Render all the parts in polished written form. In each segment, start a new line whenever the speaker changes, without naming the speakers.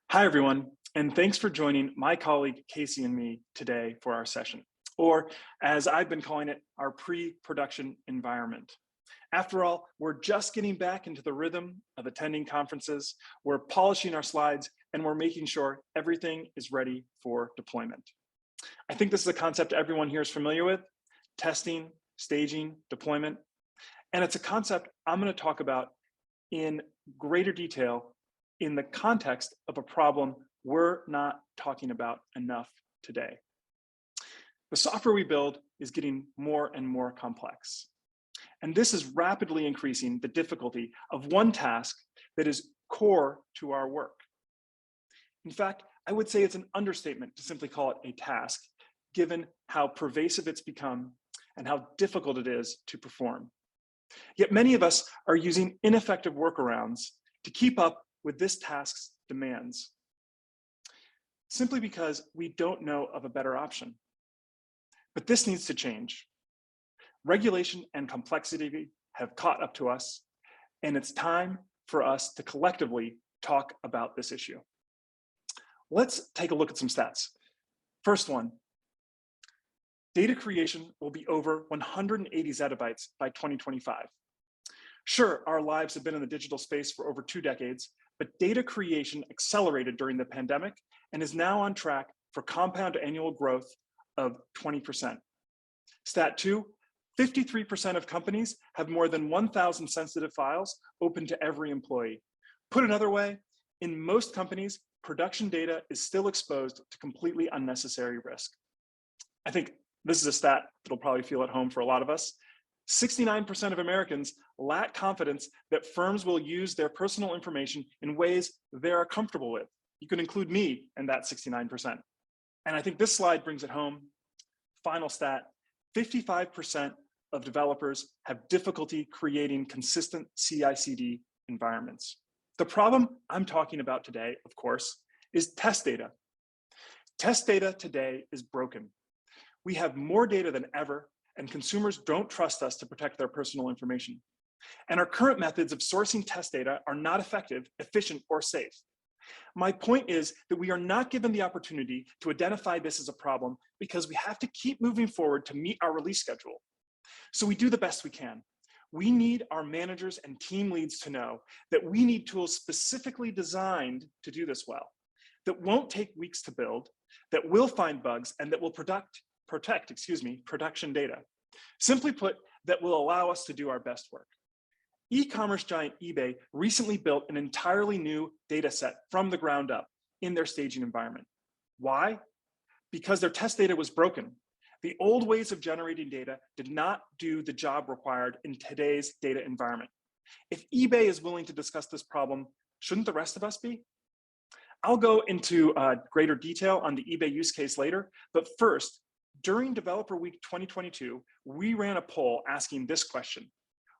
Hi, everyone, and thanks for joining my colleague Casey and me today for our session, or as I've been calling it, our pre-production environment. After all, we're just getting back into the rhythm of attending conferences, we're polishing our slides, and we're making sure everything is ready for deployment. I think this is a concept everyone here is familiar with: testing, staging, deployment. And it's a concept I'm going to talk about in greater detail in the context of a problem we're not talking about enough today. The software we build is getting more and more complex. And this is rapidly increasing the difficulty of one task that is core to our work. In fact, I would say it's an understatement to simply call it a task, given how pervasive it's become and how difficult it is to perform. Yet many of us are using ineffective workarounds to keep up with this task's demands, simply because we don't know of a better option. But this needs to change. Regulation and complexity have caught up to us, and it's time for us to collectively talk about this issue. Let's take a look at some stats. First one, data creation will be over 180 zettabytes by 2025. Sure, our lives have been in the digital space for over 2 decades, but data creation accelerated during the pandemic and is now on track for compound annual growth of 20%. Stat 2, 53% of companies have more than 1,000 sensitive files open to every employee. Put another way, in most companies, production data is still exposed to completely unnecessary risk. I think this is a stat that'll probably feel at home for a lot of us. 69% of Americans lack confidence that firms will use their personal information in ways they are comfortable with. You can include me in that 69%. And I think this slide brings it home. Final stat, 55% of developers have difficulty creating consistent CI/CD environments. The problem I'm talking about today, of course, is test data. Test data today is broken. We have more data than ever, and consumers don't trust us to protect their personal information. And our current methods of sourcing test data are not effective, efficient, or safe. My point is that we are not given the opportunity to identify this as a problem because we have to keep moving forward to meet our release schedule. So we do the best we can. We need our managers and team leads to know that we need tools specifically designed to do this well, that won't take weeks to build, that will find bugs, and that will protect production data. Simply put, that will allow us to do our best work. E-commerce giant eBay recently built an entirely new data set from the ground up in their staging environment. Why? Because their test data was broken. The old ways of generating data did not do the job required in today's data environment. If eBay is willing to discuss this problem, shouldn't the rest of us be? I'll go into greater detail on the eBay use case later, but first, during Developer Week 2022, we ran a poll asking this question: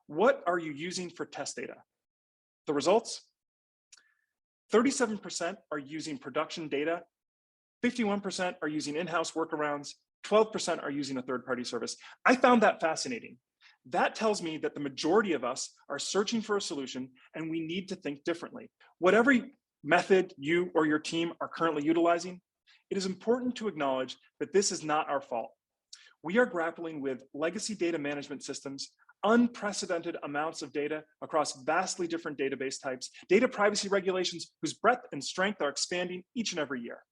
what are you using for test data? The results? 37% are using production data, 51% are using in-house workarounds, 12% are using a third-party service. I found that fascinating. That tells me that the majority of us are searching for a solution, and we need to think differently. Whatever method you or your team are currently utilizing, it is important to acknowledge that this is not our fault. We are grappling with legacy data management systems, unprecedented amounts of data across vastly different database types, data privacy regulations whose breadth and strength are expanding each and every year.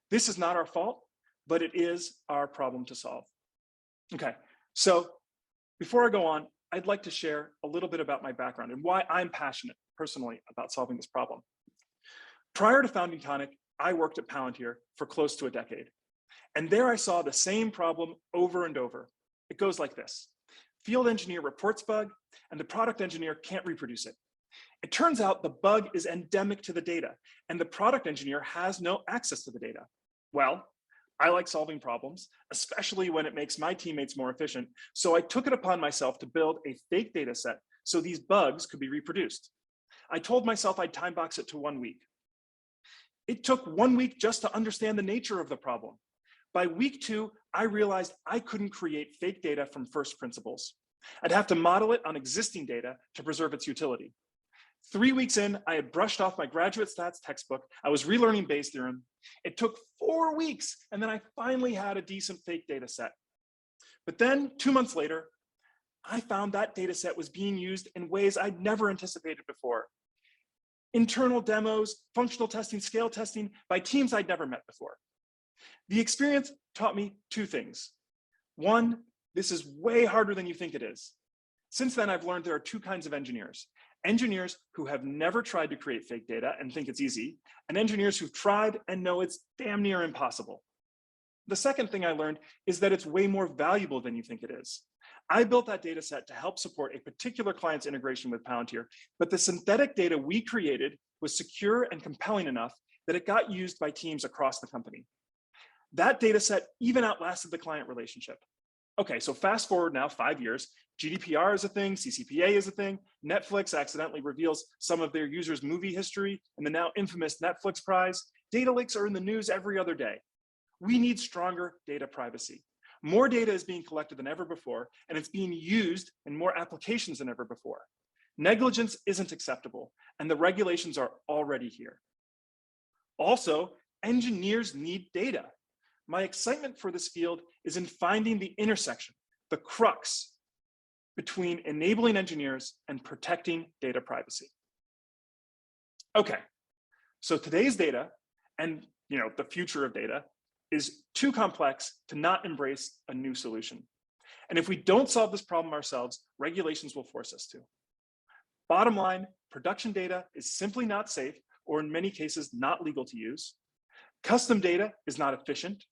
This is not our fault, but it is our problem to solve. Okay, so before I go on, I'd like to share a little bit about my background and why I'm passionate personally about solving this problem. Prior to founding Tonic, I worked at Palantir for close to a decade. And there I saw the same problem over and over. It goes like this: field engineer reports bug, and the product engineer can't reproduce it. It turns out the bug is endemic to the data, and the product engineer has no access to the data. Well, I like solving problems, especially when it makes my teammates more efficient, so I took it upon myself to build a fake data set so these bugs could be reproduced. I told myself I'd time box it to 1 week. It took 1 week just to understand the nature of the problem. By week 2, I realized I couldn't create fake data from first principles. I'd have to model it on existing data to preserve its utility. 3 weeks in, I had brushed off my graduate stats textbook. I was relearning Bayes' theorem. It took 4 weeks, and then I finally had a decent fake data set. But then 2 months later, I found that data set was being used in ways I'd never anticipated before. Internal demos, functional testing, scale testing by teams I'd never met before. The experience taught me 2 things. One, this is way harder than you think it is. Since then, I've learned there are 2 kinds of engineers. Engineers who have never tried to create fake data and think it's easy, and engineers who've tried and know it's damn near impossible. The second thing I learned is that it's way more valuable than you think it is. I built that data set to help support a particular client's integration with Palantir, but the synthetic data we created was secure and compelling enough that it got used by teams across the company. That data set even outlasted the client relationship. Okay, so fast forward now 5 years, GDPR is a thing, CCPA is a thing, Netflix accidentally reveals some of their users' movie history in the now infamous Netflix prize. Data leaks are in the news every other day. We need stronger data privacy. More data is being collected than ever before, and it's being used in more applications than ever before. Negligence isn't acceptable, and the regulations are already here. Also, engineers need data. My excitement for this field is in finding the intersection, the crux between enabling engineers and protecting data privacy. Okay, so today's data and the future of data is too complex to not embrace a new solution. And if we don't solve this problem ourselves, regulations will force us to. Bottom line, production data is simply not safe, or in many cases, not legal to use. Custom data is not efficient.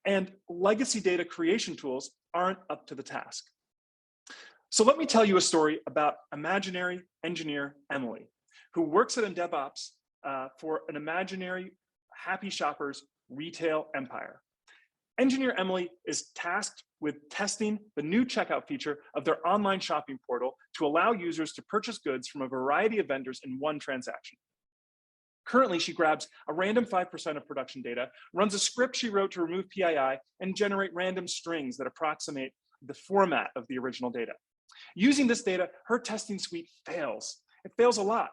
And legacy data creation tools aren't up to the task. So let me tell you a story about imaginary engineer Emily, who works at DevOps for an imaginary happy shoppers retail empire. Engineer Emily is tasked with testing the new checkout feature of their online shopping portal to allow users to purchase goods from a variety of vendors in one transaction. Currently, she grabs a random 5% of production data, runs a script she wrote to remove PII, and generate random strings that approximate the format of the original data. Using this data, her testing suite fails. It fails a lot.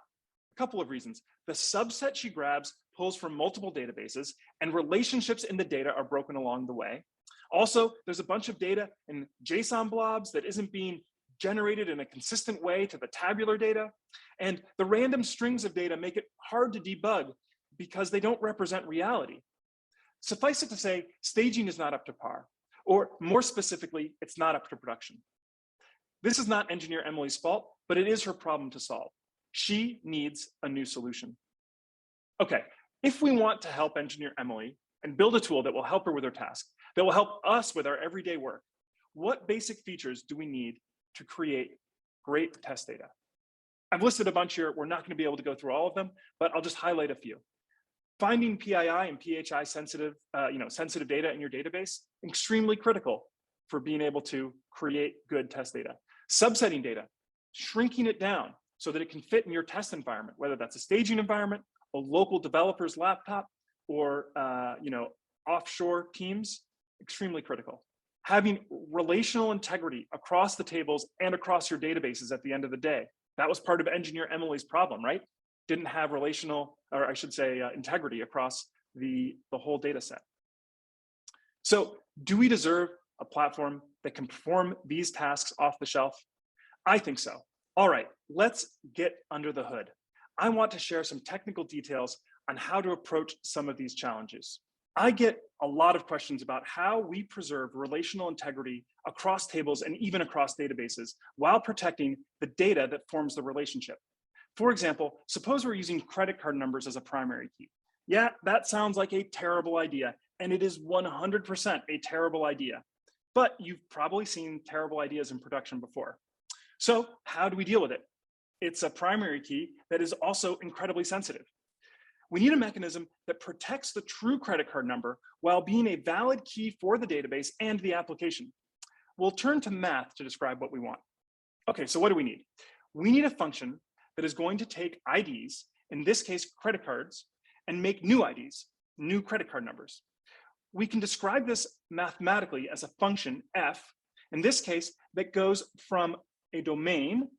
A couple of reasons. The subset she grabs pulls from multiple databases, and relationships in the data are broken along the way. Also, there's a bunch of data in JSON blobs that isn't being generated in a consistent way to the tabular data. And the random strings of data make it hard to debug because they don't represent reality. Suffice it to say, staging is not up to par, or more specifically, it's not up to production. This is not engineer Emily's fault, but it is her problem to solve. She needs a new solution. Okay, if we want to help engineer Emily and build a tool that will help her with her task, that will help us with our everyday work, what basic features do we need to create great test data? I've listed a bunch here. We're not going to be able to go through all of them, but I'll just highlight a few. Finding PII and PHI sensitive data in your database, extremely critical for being able to create good test data. Subsetting data, shrinking it down so that it can fit in your test environment, whether that's a staging environment, a local developer's laptop, or offshore teams, extremely critical. Having relational integrity across the tables and across your databases at the end of the day. That was part of engineer Emily's problem, right? Didn't have integrity across the whole data set. So do we deserve a platform that can perform these tasks off the shelf? I think so. All right, let's get under the hood. I want to share some technical details on how to approach some of these challenges. I get a lot of questions about how we preserve relational integrity across tables and even across databases while protecting the data that forms the relationship. For example, suppose we're using credit card numbers as a primary key. Yeah, that sounds like a terrible idea, and it is 100% a terrible idea. But you've probably seen terrible ideas in production before. So how do we deal with it? It's a primary key that is also incredibly sensitive. We need a mechanism that protects the true credit card number while being a valid key for the database and the application. We'll turn to math to describe what we want. Okay, so what do we need? We need a function that is going to take IDs, in this case, credit cards, and make new IDs, new credit card numbers. We can describe this mathematically as a function f, in this case, that goes from a domain,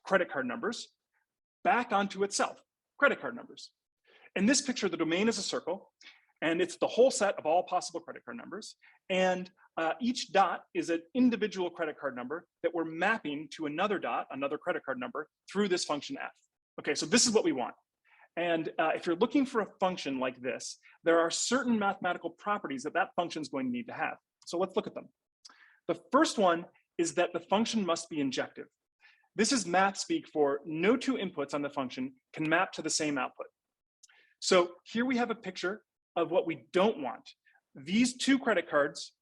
credit card numbers, back onto itself, credit card numbers. In this picture, the domain is a circle, and it's the whole set of all possible credit card numbers. And each dot is an individual credit card number that we're mapping to another dot, another credit card number, through this function f. Okay, so this is what we want. And if you're looking for a function like this, there are certain mathematical properties that that function is going to need to have. So let's look at them. The first one is that the function must be injective. This is math speak for no two inputs on the function can map to the same output. So here we have a picture of what we don't want. These two credit cards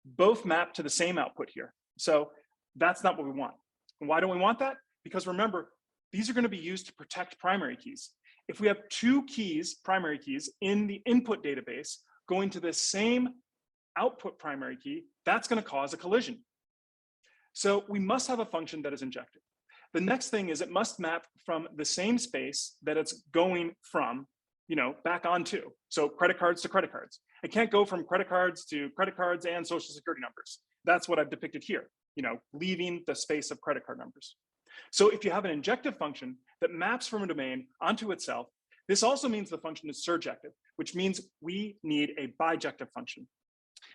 both map to the same output here. So that's not what we want. And why don't we want that? Because remember, these are going to be used to protect primary keys. If we have two keys, primary keys, in the input database going to the same output primary key, that's going to cause a collision. So we must have a function that is injective. The next thing is it must map from the same space that it's going from, back onto. So credit cards to credit cards. It can't go from credit cards to credit cards and social security numbers. That's what I've depicted here, leaving the space of credit card numbers. So if you have an injective function that maps from a domain onto itself, this also means the function is surjective, which means we need a bijective function.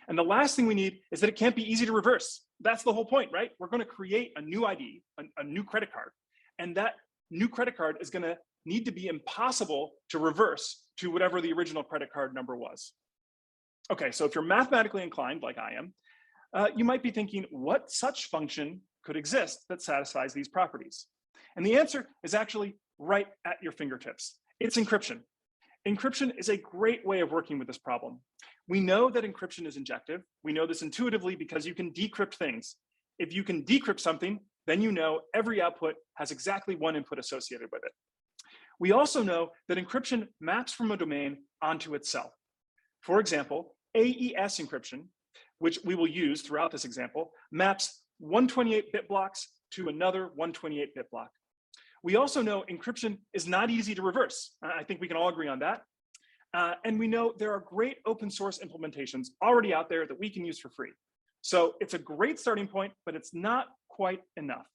And the last thing we need is that it can't be easy to reverse. That's the whole point, right? We're going to create a new ID, a new credit card, and that new credit card is going to need to be impossible to reverse to whatever the original credit card number was. Okay, so if you're mathematically inclined, like I am, you might be thinking, what such function could exist that satisfies these properties? And the answer is actually right at your fingertips. It's encryption. Encryption is a great way of working with this problem. We know that encryption is injective. We know this intuitively because you can decrypt things. If you can decrypt something, then you know every output has exactly one input associated with it. We also know that encryption maps from a domain onto itself. For example, AES encryption, which we will use throughout this example, maps 128-bit blocks to another 128-bit block. We also know encryption is not easy to reverse. I think we can all agree on that. And we know there are great open source implementations already out there that we can use for free. So it's a great starting point, but it's not quite enough.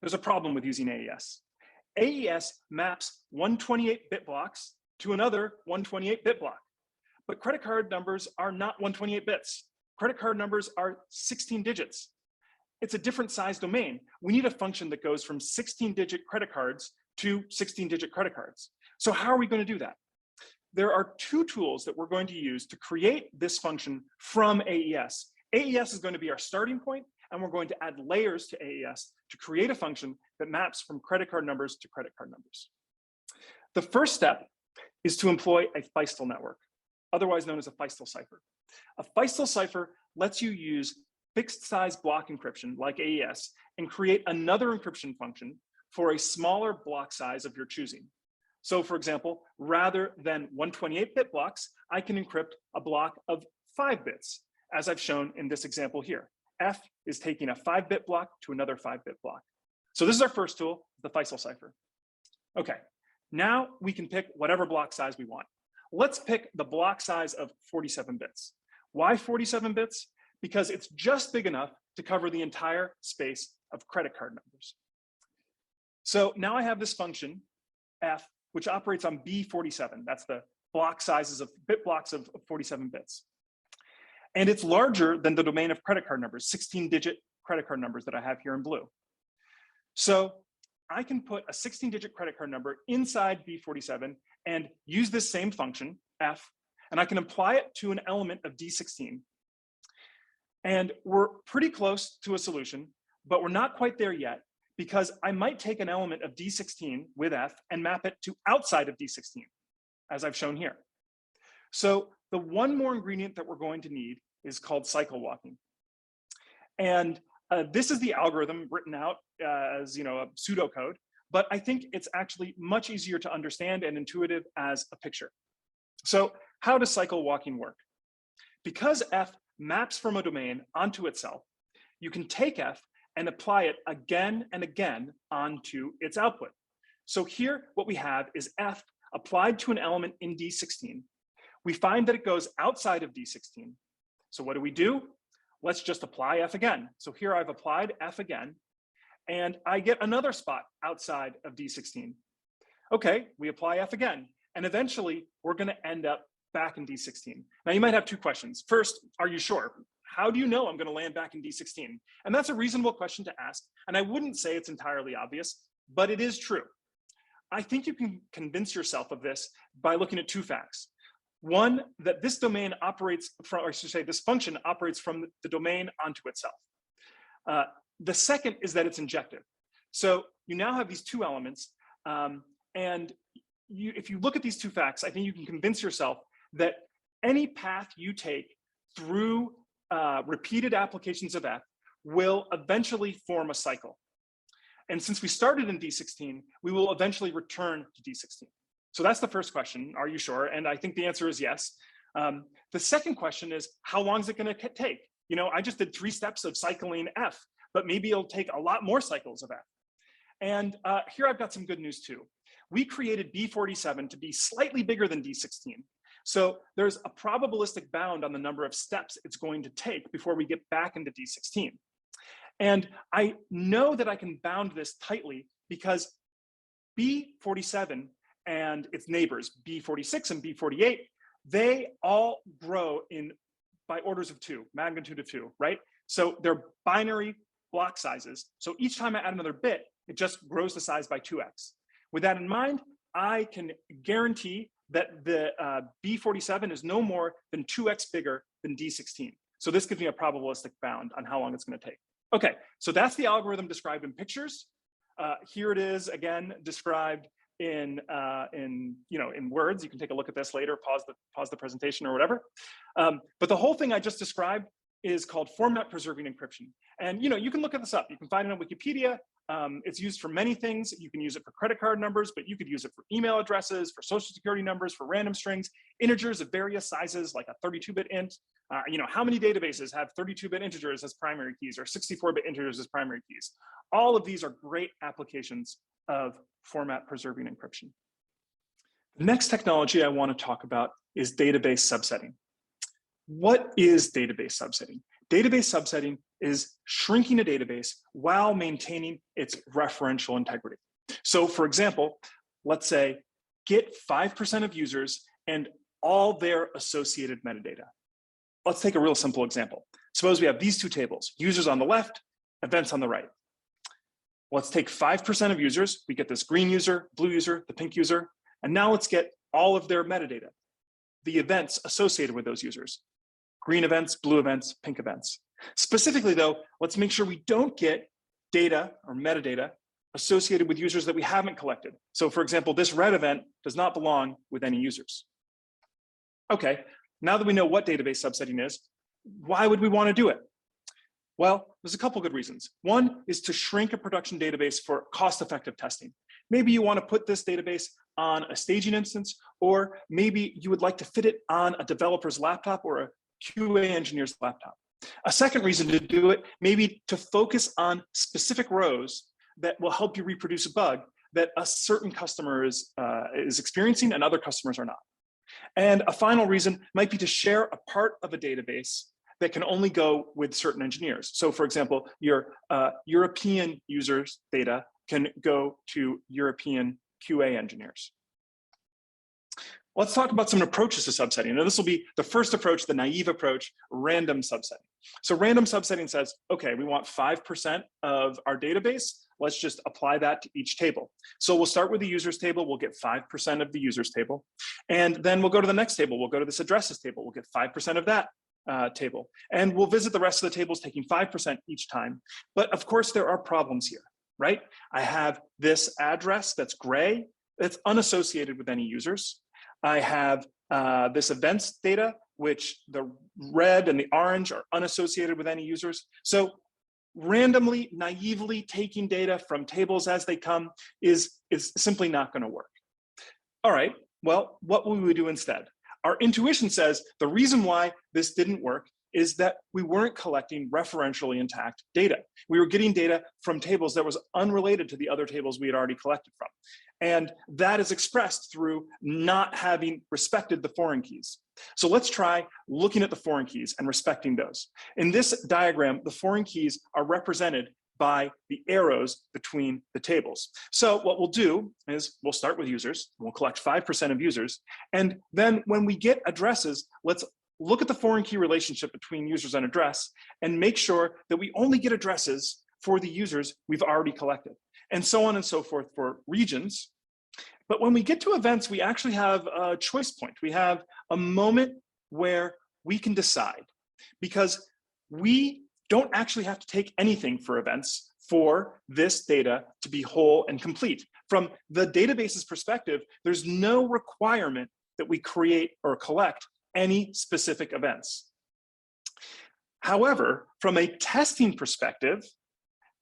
There's a problem with using AES. AES maps 128-bit blocks to another 128-bit block. But credit card numbers are not 128 bits. Credit card numbers are 16 digits. It's a different size domain. We need a function that goes from 16-digit credit cards to 16-digit credit cards. So how are we going to do that? There are two tools that we're going to use to create this function from AES. AES is going to be our starting point, and we're going to add layers to AES to create a function that maps from credit card numbers to credit card numbers. The first step is to employ a Feistel network, otherwise known as a Feistel cipher. A Feistel cipher lets you use fixed size block encryption like AES and create another encryption function for a smaller block size of your choosing. So for example, rather than 128-bit blocks, I can encrypt a block of 5 bits, as I've shown in this example here. F is taking a 5-bit block to another 5-bit block. So this is our first tool, the Feistel cipher. Okay, now we can pick whatever block size we want. Let's pick the block size of 47 bits. Why 47 bits? Because it's just big enough to cover the entire space of credit card numbers. So now I have this function, f, which operates on B47. That's the block sizes of bit blocks of 47 bits. And it's larger than the domain of credit card numbers, 16-digit credit card numbers that I have here in blue. So I can put a 16-digit credit card number inside B47 and use this same function, f, and I can apply it to an element of D16. And we're pretty close to a solution, but we're not quite there yet because I might take an element of D16 with f and map it to outside of D16, as I've shown here. So the one more ingredient that we're going to need is called cycle walking. And this is the algorithm written out as a pseudocode, but I think it's actually much easier to understand and intuitive as a picture. So how does cycle walking work? Because f maps from a domain onto itself, you can take f and apply it again and again onto its output. So here what we have is f applied to an element in D16. We find that it goes outside of D16. So what do? Let's just apply f again. So here I've applied f again, and I get another spot outside of D16. Okay, we apply F again, and eventually we're going to end up back in D16. Now you might have two questions. First, are you sure? How do you know I'm going to land back in D16? And that's a reasonable question to ask, and I wouldn't say it's entirely obvious, but it is true. I think you can convince yourself of this by looking at two facts. One, that this domain operates from, or I should say this function operates from the domain onto itself. The second is that it's injective. So you now have these two elements, and if you look at these two facts, I think you can convince yourself that any path you take through repeated applications of F will eventually form a cycle. And since we started in D16, we will eventually return to D16. So that's the first question, are you sure? And I think the answer is yes. The second question is, how long is it going to take? You know, I just did 3 steps of cycling F, but maybe it'll take a lot more cycles of F. And here I've got some good news too. We created B47 to be slightly bigger than D16. So there's a probabilistic bound on the number of steps it's going to take before we get back into D16. And I know that I can bound this tightly because B47 and its neighbors, B46 and B48, they all grow by orders of 2, magnitude of 2, right? So they're binary block sizes. So each time I add another bit, it just grows the size by 2x. With that in mind, I can guarantee that the B47 is no more than 2x bigger than D16. So this gives me a probabilistic bound on how long it's going to take. Okay, so that's the algorithm described in pictures. Here it is again described in words. You can take a look at this later, pause the presentation or whatever. But the whole thing I just described is called format preserving encryption. And you can look at this up. You can find it on Wikipedia. It's used for many things. You can use it for credit card numbers, but you could use it for email addresses, for social security numbers, for random strings, integers of various sizes, like a 32-bit int. How many databases have 32-bit integers as primary keys or 64-bit integers as primary keys? All of these are great applications of format preserving encryption. The next technology I want to talk about is database subsetting. What is database subsetting? Database subsetting is shrinking a database while maintaining its referential integrity. So for example, let's say get 5% of users and all their associated metadata. Let's take a real simple example. Suppose we have these two tables, users on the left, events on the right. Let's take 5% of users. We get this green user, blue user, the pink user, and now let's get all of their metadata, the events associated with those users. Green events, blue events, pink events. Specifically though, let's make sure we don't get data or metadata associated with users that we haven't collected. So for example, this red event does not belong with any users. Okay, now that we know what database subsetting is, why would we want to do it? Well, there's a couple good reasons. One is to shrink a production database for cost-effective testing. Maybe you want to put this database on a staging instance, or maybe you would like to fit it on a developer's laptop or a QA engineer's laptop. A second reason to do it, maybe to focus on specific rows that will help you reproduce a bug that a certain customer is experiencing and other customers are not. And a final reason might be to share a part of a database that can only go with certain engineers. So for example, your European users' data can go to European QA engineers. Let's talk about some approaches to subsetting. Now this will be the first approach, the naive approach, random subsetting. So random subsetting says, okay, we want 5% of our database. Let's just apply that to each table. So we'll start with the users table. We'll get 5% of the users table. And then we'll go to the next table. We'll go to this addresses table. We'll get 5% of that table. And we'll visit the rest of the tables taking 5% each time. But of course, there are problems here, right? I have this address that's gray, that's unassociated with any users. I have this events data, which the red and the orange are unassociated with any users. So randomly, naively taking data from tables as they come is simply not going to work. All right, well, what will we do instead? Our intuition says the reason why this didn't work is that we weren't collecting referentially intact data. We were getting data from tables that was unrelated to the other tables we had already collected from. And that is expressed through not having respected the foreign keys. So let's try looking at the foreign keys and respecting those. In this diagram, the foreign keys are represented by the arrows between the tables. So what we'll do is we'll start with users, we'll collect 5% of users, and then when we get addresses, let's look at the foreign key relationship between users and address and make sure that we only get addresses for the users we've already collected, and so on and so forth for regions. But when we get to events, we actually have a choice point. We have a moment where we can decide, because we don't actually have to take anything for events for this data to be whole and complete. From the database's perspective, there's no requirement that we create or collect any specific events. However, from a testing perspective,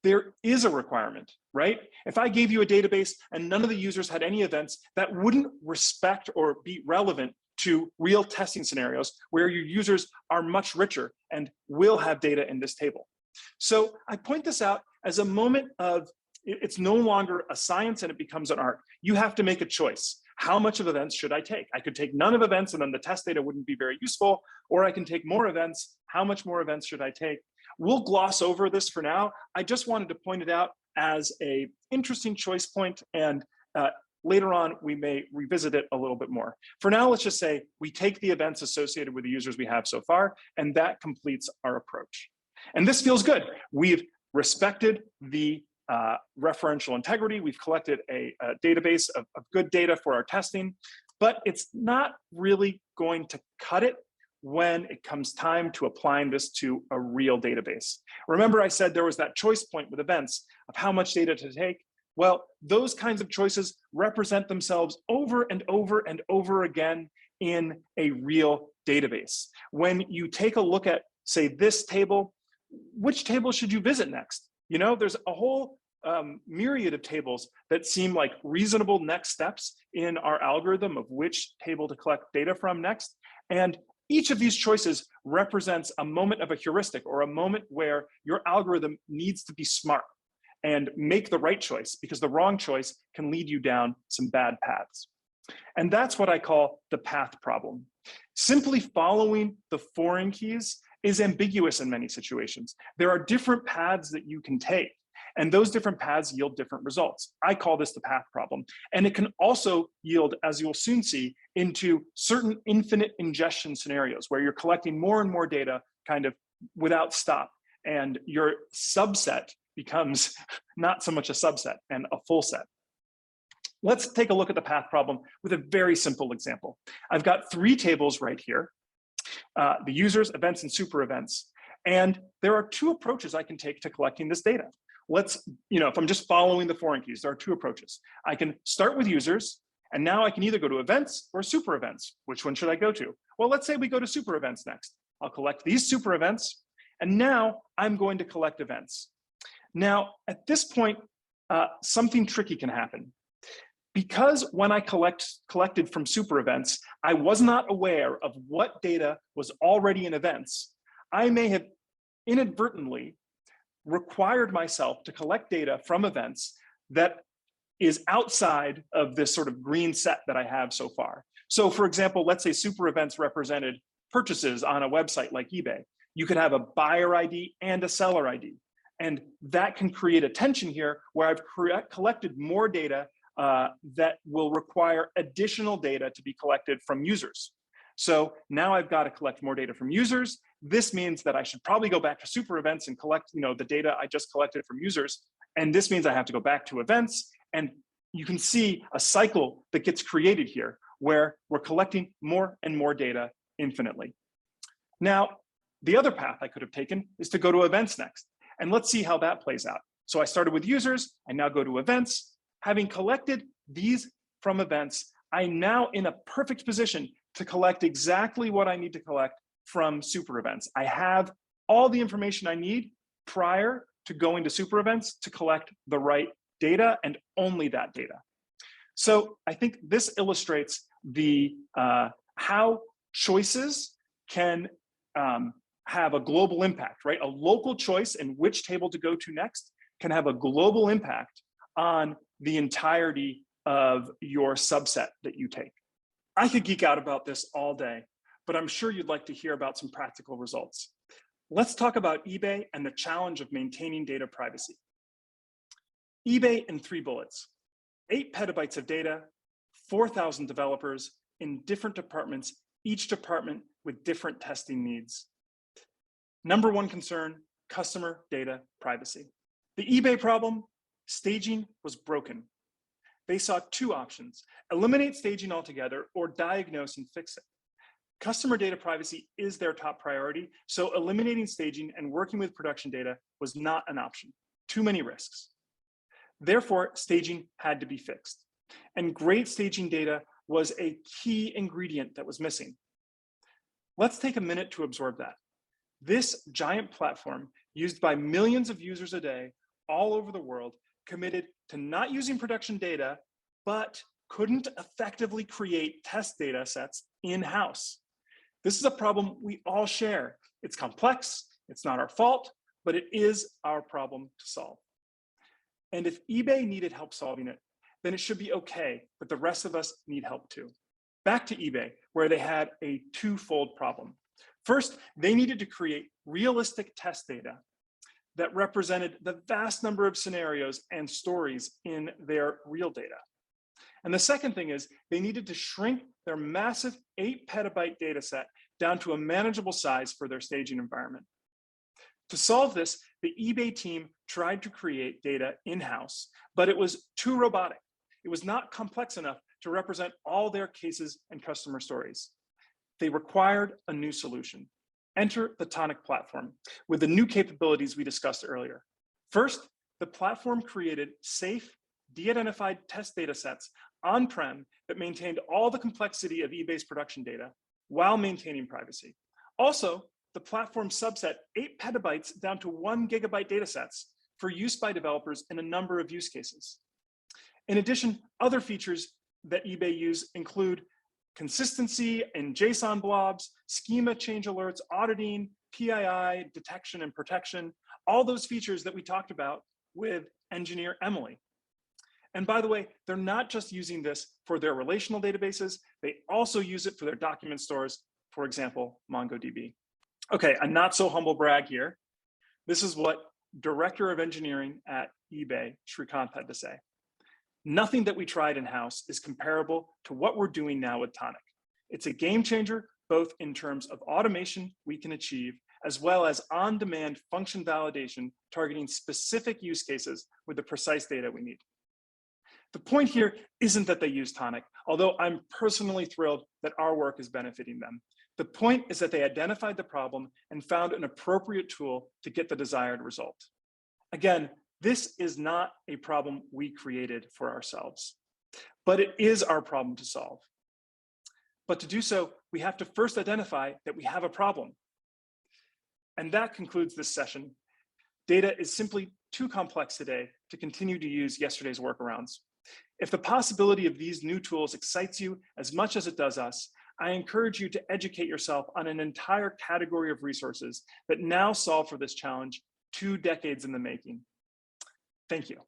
there is a requirement, right? If I gave you a database and none of the users had any events, that wouldn't respect or be relevant to real testing scenarios where your users are much richer and will have data in this table. So I point this out as a moment of, it's no longer a science and it becomes an art. You have to make a choice. How much of events should I take? I could take none of events and then the test data wouldn't be very useful, or I can take more events. How much more events should I take? We'll gloss over this for now. I just wanted to point it out as an interesting choice point, and later on, we may revisit it a little bit more. For now, let's just say we take the events associated with the users we have so far, and that completes our approach. And this feels good. We've respected the referential integrity. We've collected a database of good data for our testing, but it's not really going to cut it when it comes time to applying this to a real database. Remember, I said there was that choice point with events of how much data to take. Well, those kinds of choices represent themselves over and over and over again in a real database. When you take a look at, say, this table, which table should you visit next? You know, there's a whole myriad of tables that seem like reasonable next steps in our algorithm of which table to collect data from next. And each of these choices represents a moment of a heuristic, or a moment where your algorithm needs to be smart and make the right choice, because the wrong choice can lead you down some bad paths. And that's what I call the path problem. Simply following the foreign keys is ambiguous in many situations. There are different paths that you can take, and those different paths yield different results. I call this the path problem. And it can also yield, as you'll soon see, into certain infinite ingestion scenarios where you're collecting more and more data kind of without stop, and your subset becomes not so much a subset and a full set. Let's take a look at the path problem with a very simple example. I've got 3 tables right here, the users, events, and super events. And there are 2 approaches I can take to collecting this data. Let's, if I'm just following the foreign keys, there are 2 approaches. I can start with users, and now I can either go to events or super events. Which one should I go to? Well, let's say we go to super events next. I'll collect these super events, and now I'm going to collect events. Now, at this point, something tricky can happen. Because when I collected from super events, I was not aware of what data was already in events, I may have inadvertently required myself to collect data from events that is outside of this sort of green set that I have so far. So for example, let's say super events represented purchases on a website like eBay. You could have a buyer ID and a seller ID. And that can create a tension here where I've collected more data that will require additional data to be collected from users. So now I've got to collect more data from users. This means that I should probably go back to super events and collect the data I just collected from users. And this means I have to go back to events. And you can see a cycle that gets created here where we're collecting more and more data infinitely. Now, the other path I could have taken is to go to events next. And let's see how that plays out. So I started with users, I now go to events. Having collected these from events, I'm now in a perfect position to collect exactly what I need to collect from super events. I have all the information I need prior to going to super events to collect the right data, and only that data. So I think this illustrates the how choices can have a global impact, right? A local choice in which table to go to next can have a global impact on the entirety of your subset that you take. I could geek out about this all day, but I'm sure you'd like to hear about some practical results. Let's talk about eBay and the challenge of maintaining data privacy. eBay in 3 bullets: 8 petabytes of data, 4,000 developers in different departments, each department with different testing needs. Number 1 concern, customer data privacy. The eBay problem, staging was broken. They saw 2 options: eliminate staging altogether or diagnose and fix it. Customer data privacy is their top priority, so eliminating staging and working with production data was not an option. Too many risks. Therefore, staging had to be fixed. And great staging data was a key ingredient that was missing. Let's take a minute to absorb that. This giant platform, used by millions of users a day all over the world, committed to not using production data, but couldn't effectively create test data sets in-house. This is a problem we all share. It's complex, it's not our fault, but it is our problem to solve. And if eBay needed help solving it, then it should be okay, but the rest of us need help too. Back to eBay, where they had a 2-fold problem. First, they needed to create realistic test data that represented the vast number of scenarios and stories in their real data. And the second thing is they needed to shrink their massive 8 petabyte data set down to a manageable size for their staging environment. To solve this, the eBay team tried to create data in-house, but it was too robotic. It was not complex enough to represent all their cases and customer stories. They required a new solution. Enter the Tonic platform with the new capabilities we discussed earlier. First, the platform created safe, de-identified test data sets on-prem that maintained all the complexity of eBay's production data while maintaining privacy. Also, the platform subset 8 petabytes down to 1 gigabyte data sets for use by developers in a number of use cases. In addition, other features that eBay use include consistency in JSON blobs, schema change alerts, auditing, PII, detection and protection, all those features that we talked about with engineer Emily. And by the way, they're not just using this for their relational databases, they also use it for their document stores, for example, MongoDB. Okay, a not so humble brag here. This is what Director of Engineering at eBay, Shrikant, had to say. Nothing that we tried in-house is comparable to what we're doing now with Tonic. It's a game changer, both in terms of automation we can achieve, as well as on-demand function validation targeting specific use cases with the precise data we need. The point here isn't that they use Tonic, although I'm personally thrilled that our work is benefiting them. The point is that they identified the problem and found an appropriate tool to get the desired result. Again, this is not a problem we created for ourselves, but it is our problem to solve. But to do so, we have to first identify that we have a problem. And that concludes this session. Data is simply too complex today to continue to use yesterday's workarounds. If the possibility of these new tools excites you as much as it does us, I encourage you to educate yourself on an entire category of resources that now solve for this challenge 2 decades in the making. Thank you.